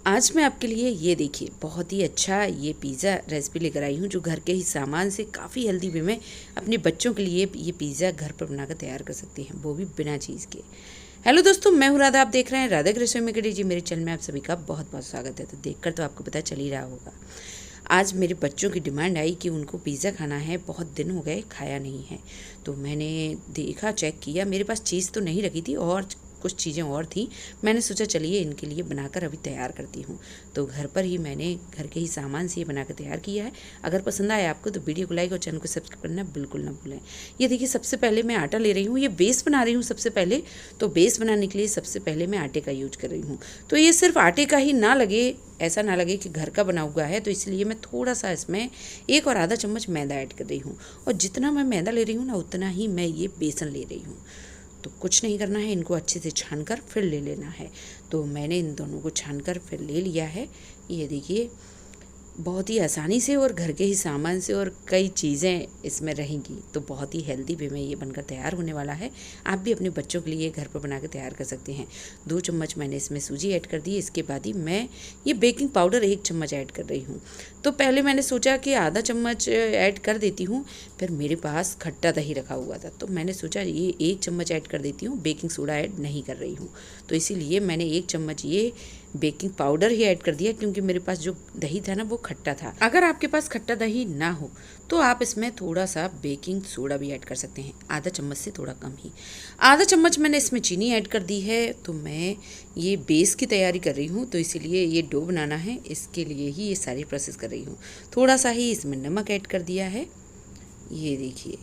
आज मैं आपके लिए ये देखिए बहुत ही अच्छा ये पिज़्ज़ा रेसिपी लेकर आई हूँ जो घर के ही सामान से काफ़ी हेल्दी वे में अपने बच्चों के लिए ये पिज़्ज़ा घर पर बनाकर तैयार कर सकती हैं, वो भी बिना चीज़ के। हेलो दोस्तों, मैं हूँ राधा, आप देख रहे हैं राधा की रसोई में जी। मेरे चैनल में आप सभी का बहुत बहुत स्वागत है। तो देखकर तो आपको पता चल ही रहा होगा, आज मेरे बच्चों की डिमांड आई कि उनको पिज़्ज़ा खाना है, बहुत दिन हो गए खाया नहीं है। तो मैंने देखा, चेक किया, मेरे पास चीज़ तो नहीं रखी थी और कुछ चीज़ें और थी। मैंने सोचा चलिए इनके लिए बनाकर अभी तैयार करती हूँ। तो घर पर ही मैंने घर के ही सामान से ये बनाकर तैयार किया है। अगर पसंद आए आपको तो वीडियो को लाइक और चैनल को सब्सक्राइब करना बिल्कुल ना भूलें। ये देखिए, सबसे पहले मैं आटा ले रही हूँ, ये बेस बना रही हूँ सबसे पहले। तो बेस बनाने के लिए सबसे पहले मैं आटे का यूज कर रही हूँ। तो ये सिर्फ आटे का ही ना लगे, ऐसा ना लगे कि घर का बना हुआ है, तो इसलिए मैं थोड़ा सा इसमें 1 और आधा चम्मच मैदा ऐड कर रही हूँ। और जितना मैं मैदा ले रही हूँ ना, उतना ही मैं ये बेसन ले रही हूँ। तो कुछ नहीं करना है, इनको अच्छे से छानकर फिर ले लेना है। तो मैंने इन दोनों को छानकर फिर ले लिया है। ये देखिए, बहुत ही आसानी से और घर के ही सामान से और कई चीज़ें इसमें रहेंगी, तो बहुत ही हेल्दी वे में ये बनकर तैयार होने वाला है। आप भी अपने बच्चों के लिए घर पर बनाकर तैयार कर सकते हैं। 2 चम्मच मैंने इसमें सूजी ऐड कर दी। इसके बाद ही मैं ये बेकिंग पाउडर 1 चम्मच ऐड कर रही हूँ। तो पहले मैंने सोचा कि आधा चम्मच ऐड कर देती हूँ, फिर मेरे पास खट्टा दही रखा हुआ था, तो मैंने सोचा ये 1 चम्मच ऐड कर देती हूँ, बेकिंग सोडा ऐड नहीं कर रही हूँ। तो इसीलिए मैंने 1 चम्मच ये बेकिंग पाउडर ही ऐड कर दिया, क्योंकि मेरे पास जो दही था ना वो खट्टा था। अगर आपके पास खट्टा दही ना हो तो आप इसमें थोड़ा सा बेकिंग सोडा भी ऐड कर सकते हैं, आधा चम्मच से थोड़ा कम ही। आधा चम्मच मैंने इसमें चीनी ऐड कर दी है। तो मैं ये बेस की तैयारी कर रही हूँ, तो इसीलिए ये डो बनाना है, इसके लिए ही ये सारी प्रोसेस कर रही हूँ। थोड़ा सा ही इसमें नमक ऐड कर दिया है, ये देखिए।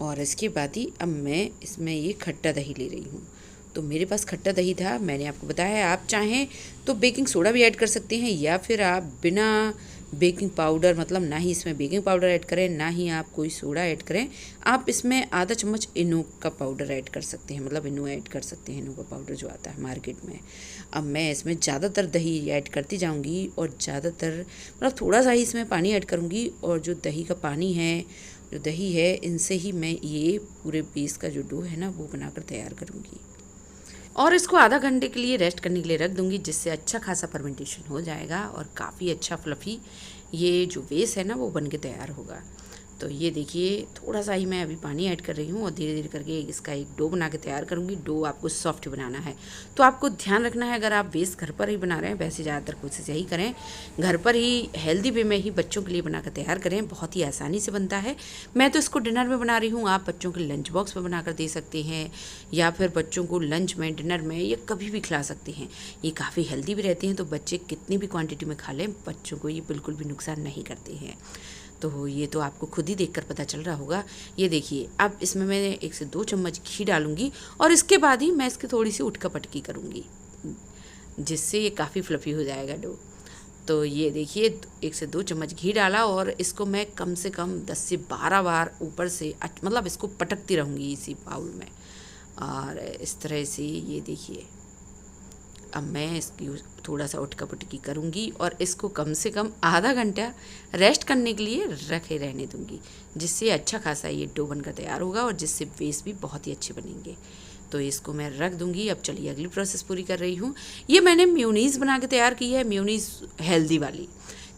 और इसके बाद ही अब मैं इसमें ये खट्टा दही ले रही हूँ। तो मेरे पास खट्टा दही था, मैंने आपको बताया है। आप चाहें तो बेकिंग सोडा भी ऐड कर सकते हैं, या फिर आप बिना बेकिंग पाउडर, मतलब ना ही इसमें बेकिंग पाउडर ऐड करें, ना ही आप कोई सोडा ऐड करें, आप इसमें आधा चम्मच इनो का पाउडर ऐड कर सकते हैं, मतलब इनो ऐड कर सकते हैं, इनो का पाउडर जो आता है मार्केट में। अब मैं इसमें ज़्यादातर दही ऐड करती जाऊँगी और ज़्यादातर मतलब थोड़ा सा ही इसमें पानी ऐड करूँगी, और जो दही का पानी है, जो दही है, इनसे ही मैं ये पूरे बेस का जो डो है ना वो बनाकर तैयार करूँगी। और इसको आधा घंटे के लिए रेस्ट करने के लिए रख दूंगी, जिससे अच्छा खासा फर्मेंटेशन हो जाएगा और काफ़ी अच्छा फ्लफ़ी ये जो बेस है ना वो बन के तैयार होगा। तो ये देखिए, थोड़ा सा ही मैं अभी पानी ऐड कर रही हूँ और धीरे धीरे करके इसका एक डो बना के तैयार करूँगी। डो आपको सॉफ्ट बनाना है, तो आपको ध्यान रखना है, अगर आप बेस घर पर ही बना रहे हैं, वैसे ज़्यादातर कोशिश यही करें घर पर ही हेल्दी वे में ही बच्चों के लिए बनाकर तैयार करें, बहुत ही आसानी से बनता है। मैं तो इसको डिनर में बना रही हूँ, आप बच्चों के लंच बॉक्स में बनाकर दे सकते हैं, या फिर बच्चों को लंच में, डिनर में, या कभी भी खिला सकते हैं। ये काफ़ी हेल्दी भी रहते हैं, तो बच्चे कितनी भी क्वांटिटी में खा लें, बच्चों को ये बिल्कुल भी नुकसान नहीं करते हैं। तो ये तो आपको खुद ही देखकर पता चल रहा होगा। ये देखिए, अब इसमें मैं 1 से 2 चम्मच घी डालूंगी, और इसके बाद ही मैं इसकी थोड़ी सी उटका पटकी करूँगी, जिससे ये काफ़ी फ्लफ़ी हो जाएगा डो। तो ये देखिए, 1 से 2 चम्मच घी डाला, और इसको मैं कम से कम 10 से 12 बार ऊपर से मतलब इसको पटकती रहूँगी इसी बाउल में, और इस तरह से ये देखिए। अब मैं इसकी थोड़ा सा उटका पुटकी करूँगी और इसको कम से कम आधा घंटा रेस्ट करने के लिए रखे रहने दूँगी, जिससे अच्छा खासा ये डो बनकर तैयार होगा और जिससे बेस भी बहुत ही अच्छे बनेंगे। तो इसको मैं रख दूँगी। अब चलिए अगली प्रोसेस पूरी कर रही हूँ। ये मैंने मेयोनीज़ बना के तैयार की है, मेयोनीज़ हेल्दी वाली,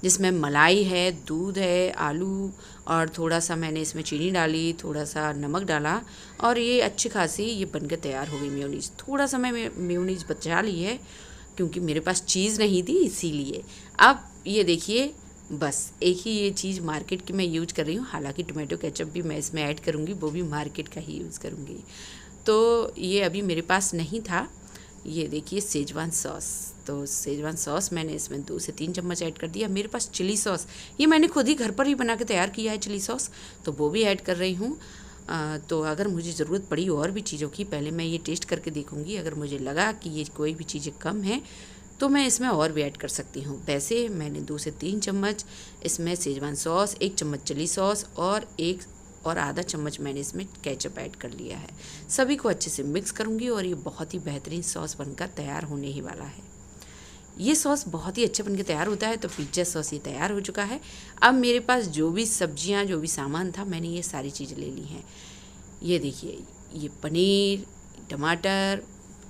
जिसमें मलाई है, दूध है, आलू, और थोड़ा सा मैंने इसमें चीनी डाली, थोड़ा सा नमक डाला, और ये अच्छी खासी ये बनकर तैयार हो गई मेयोनीज़। थोड़ा सा मैं मेयोनीज़ बचा ली है, क्योंकि मेरे पास चीज़ नहीं थी इसीलिए। अब ये देखिए, बस एक ही ये चीज़ मार्केट की मैं यूज कर रही हूँ, हालांकि टोमेटो केचप भी मैं इसमें ऐड करूँगी, वो भी मार्केट का ही यूज़ करूँगी। तो ये अभी मेरे पास नहीं था। ये देखिए, सेजवान सॉस, तो सेजवान सॉस मैंने इसमें 2 से 3 चम्मच ऐड कर दिया। मेरे पास चिली सॉस, ये मैंने खुद ही घर पर ही बना के तैयार किया है चिली सॉस, तो वो भी ऐड कर रही हूँ। तो अगर मुझे ज़रूरत पड़ी और भी चीज़ों की, पहले मैं ये टेस्ट करके देखूँगी, अगर मुझे लगा कि ये कोई भी चीज़ें कम हैं तो मैं इसमें और भी ऐड कर सकती हूँ। वैसे मैंने 2 से 3 चम्मच इसमें सेजवान सॉस, 1 चम्मच चिली सॉस, और आधा चम्मच मैंने इसमें केचप ऐड कर लिया है। सभी को अच्छे से मिक्स करूँगी और ये बहुत ही बेहतरीन सॉस बनकर तैयार होने ही वाला है। ये सॉस बहुत ही अच्छे बनके तैयार होता है। तो पिज्ज़ा सॉस ये तैयार हो चुका है। अब मेरे पास जो भी सब्जियां, जो भी सामान था, मैंने ये सारी चीज़ें ले ली हैं। ये देखिए, ये पनीर, टमाटर,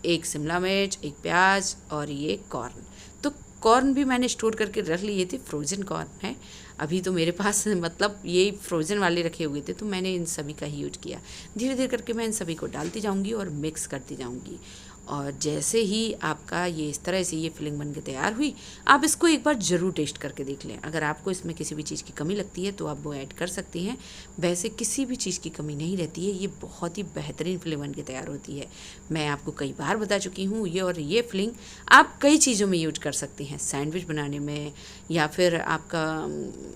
एक शिमला मिर्च, एक प्याज और ये कॉर्न। तो कॉर्न भी मैंने स्टोर करके रख लिए थे, फ्रोज़न कॉर्न है अभी तो मेरे पास, मतलब ये फ्रोज़न वाले रखे हुए थे, तो मैंने इन सभी का ही यूज किया। धीरे धीरे करके मैं इन सभी को डालती जाऊंगी और मिक्स करती जाऊंगी। और जैसे ही आपका ये इस तरह से ये फिलिंग बन के तैयार हुई, आप इसको एक बार ज़रूर टेस्ट करके देख लें। अगर आपको इसमें किसी भी चीज़ की कमी लगती है तो आप वो ऐड कर सकते हैं, वैसे किसी भी चीज़ की कमी नहीं रहती है। ये बहुत ही बेहतरीन फिलिंग बन के तैयार होती है। मैं आपको कई बार बता चुकी हूँ ये फिलिंग आप कई चीज़ों में यूज कर सकते हैं, सैंडविच बनाने में, या फिर आपका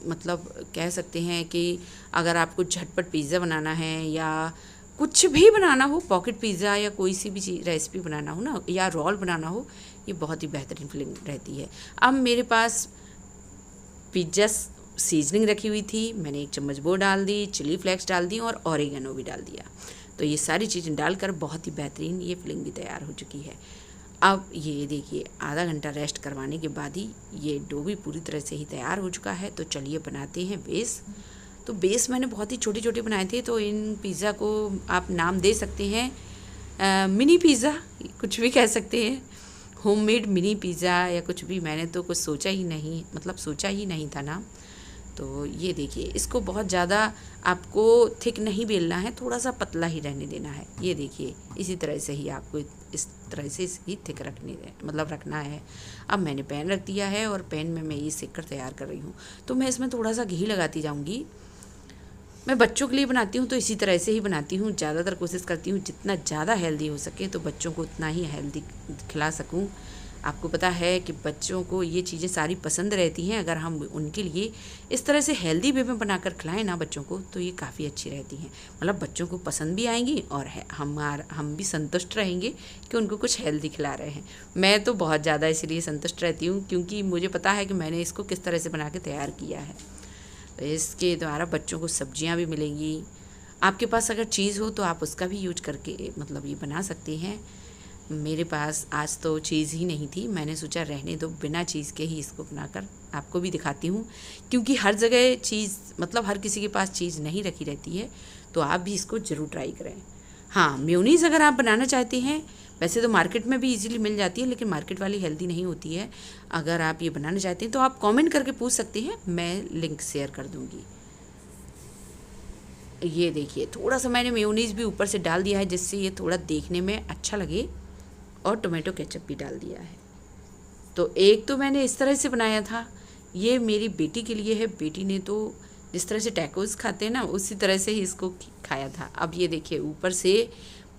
मतलब कह सकते हैं कि अगर आपको झटपट पिज़्ज़ा बनाना है या कुछ भी बनाना हो, पॉकेट पिज़्ज़ा या कोई सी भी चीज़ रेसिपी बनाना हो ना, या रोल बनाना हो, ये बहुत ही बेहतरीन फीलिंग रहती है। अब मेरे पास पिज़्ज़ा सीजनिंग रखी हुई थी, मैंने 1 चम्मच वो डाल दी, चिली फ्लेक्स डाल दी और ऑरिगेनो भी डाल दिया। तो ये सारी चीज़ें डालकर बहुत ही बेहतरीन ये फिलिंग भी तैयार हो चुकी है। अब ये देखिए आधा घंटा रेस्ट करवाने के बाद ही ये डो भी पूरी तरह से ही तैयार हो चुका है। तो चलिए बनाते हैं बेस। तो बेस मैंने बहुत ही छोटे छोटे बनाए थे, तो इन पिज़्ज़ा को आप नाम दे सकते हैं मिनी पिज़्ज़ा, कुछ भी कह सकते हैं, होममेड मिनी पिज़्ज़ा या कुछ भी। मैंने तो कुछ सोचा ही नहीं था नाम। तो ये देखिए, इसको बहुत ज़्यादा आपको थिक नहीं बेलना है, थोड़ा सा पतला ही रहने देना है। ये देखिए इसी तरह से ही आपको इस तरह से ही थिक रखना है। अब मैंने पैन रख दिया है और पैन में मैं ये सेक कर तैयार कर रही हूँ। तो मैं इसमें थोड़ा सा घी लगाती जाऊँगी। मैं बच्चों के लिए बनाती हूँ तो इसी तरह से ही बनाती हूँ। ज़्यादातर कोशिश करती हूँ जितना ज़्यादा हेल्दी हो सके तो बच्चों को उतना ही हेल्दी खिला सकूँ। आपको पता है कि बच्चों को ये चीज़ें सारी पसंद रहती हैं। अगर हम उनके लिए इस तरह से हेल्दी वे में बनाकर खिलाएं ना बच्चों को, तो ये काफ़ी अच्छी रहती हैं। मतलब बच्चों को पसंद भी आएंगी और हम भी संतुष्ट रहेंगे कि उनको कुछ हेल्दी खिला रहे हैं। मैं तो बहुत ज़्यादा इसलिए संतुष्ट रहती हूँ क्योंकि मुझे पता है कि मैंने इसको किस तरह से बना के तैयार किया है। तो इसके द्वारा बच्चों को सब्जियां भी मिलेंगी। आपके पास अगर चीज़ हो तो आप उसका भी यूज करके मतलब ये बना सकते हैं। मेरे पास आज तो चीज़ ही नहीं थी, मैंने सोचा रहने दो, बिना चीज़ के ही इसको बनाकर आपको भी दिखाती हूँ। क्योंकि हर जगह चीज़ मतलब हर किसी के पास चीज़ नहीं रखी रहती है, तो आप भी इसको ज़रूर ट्राई करें। हाँ, मेयोनीज़ अगर आप बनाना चाहते हैं, वैसे तो मार्केट में भी इजीली मिल जाती है, लेकिन मार्केट वाली हेल्दी नहीं होती है। अगर आप ये बनाना चाहते हैं तो आप कमेंट करके पूछ सकते हैं, मैं लिंक शेयर कर दूँगी। ये देखिए थोड़ा सा मैंने मेयोनीज़ भी ऊपर से डाल दिया है जिससे ये थोड़ा देखने में अच्छा लगे, और टोमेटो केचप भी डाल दिया है। तो एक तो मैंने इस तरह से बनाया था, ये मेरी बेटी के लिए है। बेटी ने तो जिस तरह से टैकोस खाते हैं ना, उसी तरह से ही इसको खाया था। अब ये देखिए ऊपर से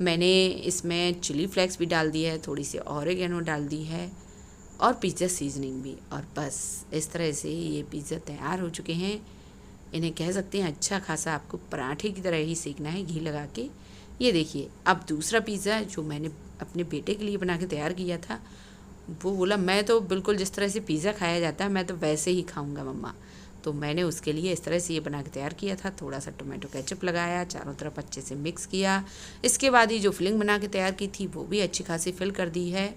मैंने इसमें चिली फ्लेक्स भी डाल दी है, थोड़ी सी ऑरिगेनो डाल दी है और पिज़्ज़ा सीजनिंग भी। और बस इस तरह से ये पिज़्ज़ा तैयार हो चुके हैं। इन्हें कह सकते हैं अच्छा खासा आपको पराठे की तरह ही सेकना है घी लगा के। ये देखिए अब दूसरा पिज़्ज़ा जो मैंने अपने बेटे के लिए बना के तैयार किया था, वो बोला मैं तो बिल्कुल जिस तरह से पिज़्ज़ा खाया जाता है मैं तो वैसे ही खाऊंगा मम्मा। तो मैंने उसके लिए इस तरह से ये बना के तैयार किया था। थोड़ा सा टोमेटो केचप लगाया, चारों तरफ अच्छे से मिक्स किया। इसके बाद ही जो फिलिंग बना के तैयार की थी वो भी अच्छी खासी फिल कर दी है।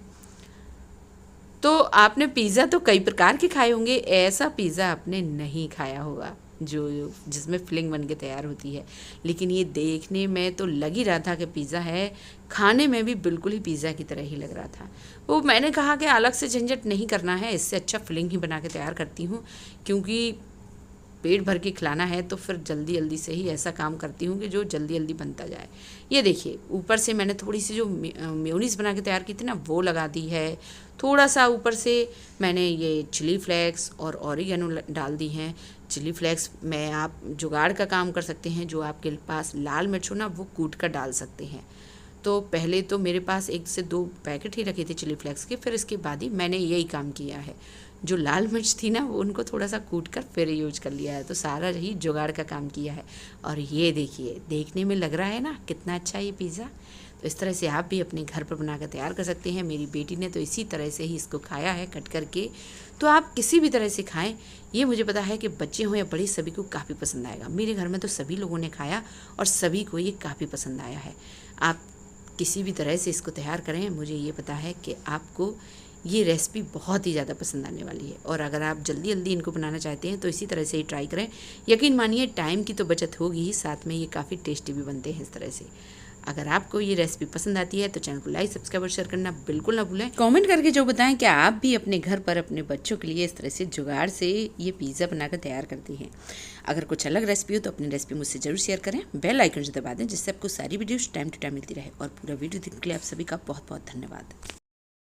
तो आपने पिज़्ज़ा तो कई प्रकार के खाए होंगे, ऐसा पिज़्ज़ा आपने नहीं खाया होगा जो जिसमें फिलिंग बन के तैयार होती है। लेकिन ये देखने में तो लग ही रहा था कि पिज़्ज़ा है, खाने में भी बिल्कुल ही पिज़्ज़ा की तरह ही लग रहा था। वो मैंने कहा कि अलग से झंझट नहीं करना है, इससे अच्छा फिलिंग ही बना के तैयार करती हूँ, क्योंकि पेट भर के खिलाना है तो फिर जल्दी जल्दी से ही ऐसा काम करती हूँ कि जो जल्दी जल्दी बनता जाए। ये देखिए ऊपर से मैंने थोड़ी सी जो मेयोनीज़ बना के तैयार की थी ना वो लगा दी है। थोड़ा सा ऊपर से मैंने ये चिली फ्लेक्स और ऑरिगेनो डाल दी हैं। चिली फ्लेक्स में आप जुगाड़ का काम कर सकते हैं, जो आपके पास लाल मिर्च हो ना वो कूट कर डाल सकते हैं। तो पहले तो मेरे पास 1 से 2 पैकेट ही रखे थे चिली फ्लेक्स के, फिर इसके बाद ही मैंने यही काम किया है। जो लाल मिर्च थी ना वो उनको थोड़ा सा कूट कर फिर यूज कर लिया है। तो सारा ही जुगाड़ का काम किया है। और ये देखिए देखने में लग रहा है ना कितना अच्छा ये पिज़्ज़ा। तो इस तरह से आप भी अपने घर पर बना कर तैयार कर सकते हैं। मेरी बेटी ने तो इसी तरह से ही इसको खाया है कट करके। तो आप किसी भी तरह से खाएं, ये मुझे पता है कि बच्चे हों या बड़े सभी को काफ़ी पसंद आएगा। मेरे घर में तो सभी लोगों ने खाया और सभी को ये काफ़ी पसंद आया है। आप किसी भी तरह से इसको तैयार करें, मुझे ये पता है कि आपको ये रेसिपी बहुत ही ज़्यादा पसंद आने वाली है। और अगर आप जल्दी जल्दी इनको बनाना चाहते हैं तो इसी तरह से ही ट्राई करें। यकीन मानिए टाइम की तो बचत होगी ही, साथ में ये काफ़ी टेस्टी भी बनते हैं इस तरह से। अगर आपको ये रेसिपी पसंद आती है तो चैनल को लाइक, सब्सक्राइब और शेयर करना बिल्कुल ना भूलें। कमेंट करके जो बताएं कि आप भी अपने घर पर अपने बच्चों के लिए इस तरह से जुगाड़ से ये पिज़्ज़ा बनाकर तैयार करती हैं। अगर कुछ अलग रेसिपी हो तो अपनी रेसिपी मुझसे जरूर शेयर करें। बेल आइकन दबा दें जिससे आपको सारी वीडियोस टाइम टू टाइम मिलती रहे। और पूरा वीडियो देखने के लिए आप सभी का बहुत बहुत धन्यवाद।